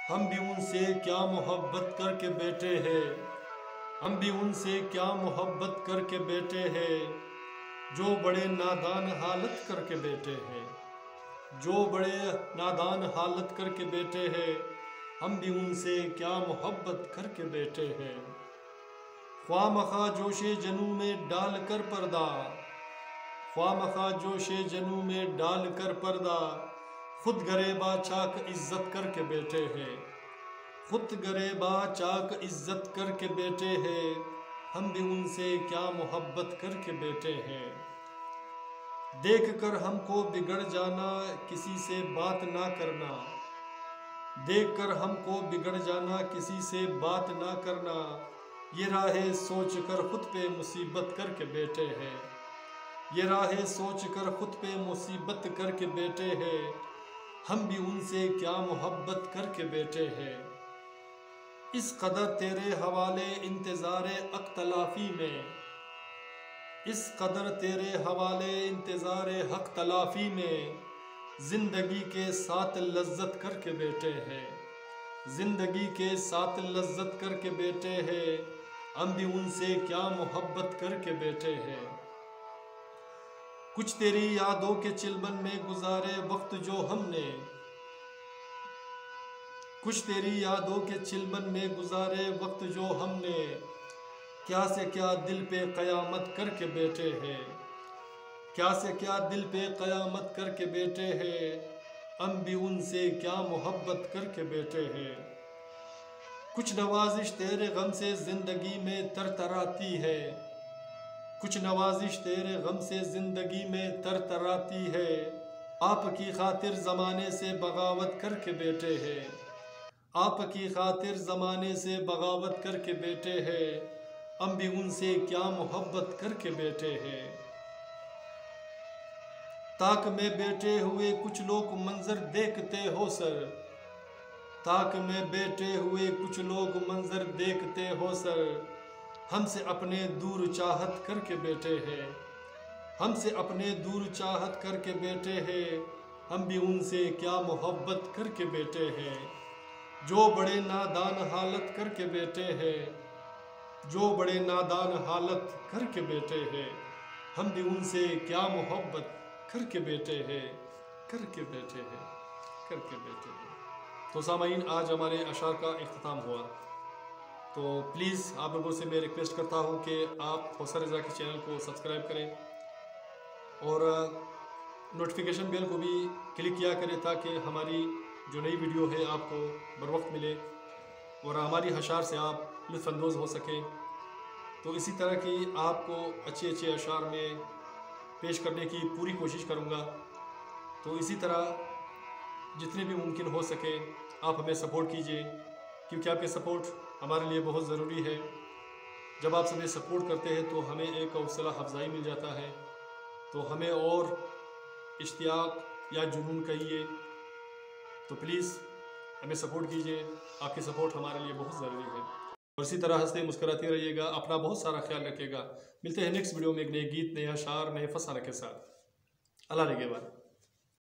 हम भी उनसे क्या मोहब्बत करके बैठे हैं, हम भी उनसे क्या मोहब्बत करके बैठे हैं, जो बड़े नादान हालत करके बैठे हैं, जो बड़े नादान हालत करके बैठे हैं, हम भी उनसे क्या मोहब्बत करके बैठे हैं। ख्वामखा जोशे जनू में डाल कर पर्दा, ख्वामखा जोशे जनू में डाल कर पर्दा, खुद गरेबा चाक इज्जत करके बैठे हैं, खुद गरेबा चाक इज्जत करके बैठे हैं, हम भी उनसे क्या मोहब्बत करके बैठे हैं। देख कर हमको बिगड़ जाना, किसी से बात ना करना, देख कर हमको बिगड़ जाना, किसी से बात ना करना, ये राहें सोच कर खुद पे मुसीबत करके बैठे हैं, ये राहें सोच कर खुद पे मुसीबत करके बैठे हैं, हम भी उनसे क्या मोहब्बत करके बैठे हैं। इस कदर तेरे हवाले इंतज़ारे अख्तलाफ़ी में, इस कदर तेरे हवाले इंतज़ारे हक तलाफ़ी में, ज़िंदगी के साथ लज्जत करके बैठे हैं, ज़िंदगी के साथ लज्जत करके बैठे हैं, हम भी उनसे क्या मोहब्बत करके बैठे हैं। कुछ तेरी यादों के चिलबन में गुजारे वक्त जो हमने, कुछ तेरी यादों के चिलबन में गुजारे वक्त जो हमने, क्या से क्या दिल पे क़यामत करके बैठे हैं, क्या से क्या दिल पे क़यामत करके बैठे हैं, हम भी उनसे क्या मोहब्बत करके बैठे हैं। कुछ नवाजिश तेरे गम से ज़िंदगी में तरतराती है, कुछ नवाजिश तेरे गम से ज़िंदगी में तरतराती है, आपकी खातिर ज़माने से बगावत करके बैठे हैं, आपकी खातिर ज़माने से बगावत करके बैठे हैं, हम भी उनसे क्या मोहब्बत करके बैठे हैं। ताक में बैठे हुए कुछ लोग मंजर देखते हो सर, ताक में बैठे हुए कुछ लोग मंजर देखते हो सर, हमसे अपने दूर चाहत करके बैठे हैं, हमसे अपने दूर चाहत करके बैठे हैं, हम भी उनसे क्या मोहब्बत करके बैठे हैं। जो बड़े नादान हालत करके बैठे हैं, जो बड़े नादान हालत करके बैठे हैं, हम भी उनसे क्या मोहब्बत करके बैठे हैं, करके बैठे हैं, करके बैठे हैं। तो सामाईन, आज हमारे अशार का इख्तिताम हुआ, तो प्लीज़ आप लोगों से मैं रिक्वेस्ट करता हूँ कि आप हौसला रज़ा के चैनल को सब्सक्राइब करें और नोटिफिकेशन बेल को भी क्लिक किया करें, ताकि हमारी जो नई वीडियो है आपको बर वक्त मिले और हमारी अशार से आप लुत्फ़अंदोज़ हो सकें। तो इसी तरह की आपको अच्छे अच्छे अशार में पेश करने की पूरी कोशिश करूँगा। तो इसी तरह जितने भी मुमकिन हो सके आप हमें सपोर्ट कीजिए, क्योंकि आपके सपोर्ट हमारे लिए बहुत ज़रूरी है। जब आप हमें सपोर्ट करते हैं तो हमें एक हौसला अफजाई मिल जाता है, तो हमें और इश्तियाक या जुनून कहिए, तो प्लीज़ हमें सपोर्ट कीजिए। आपकी सपोर्ट हमारे लिए बहुत ज़रूरी है। और इसी तरह हंसते मुस्कुराते रहिएगा, अपना बहुत सारा ख्याल रखिएगा। मिलते हैं नेक्स्ट वीडियो में एक नए गीत, नए अशार, नए फसाने के साथ। अल्लाह निगहबान।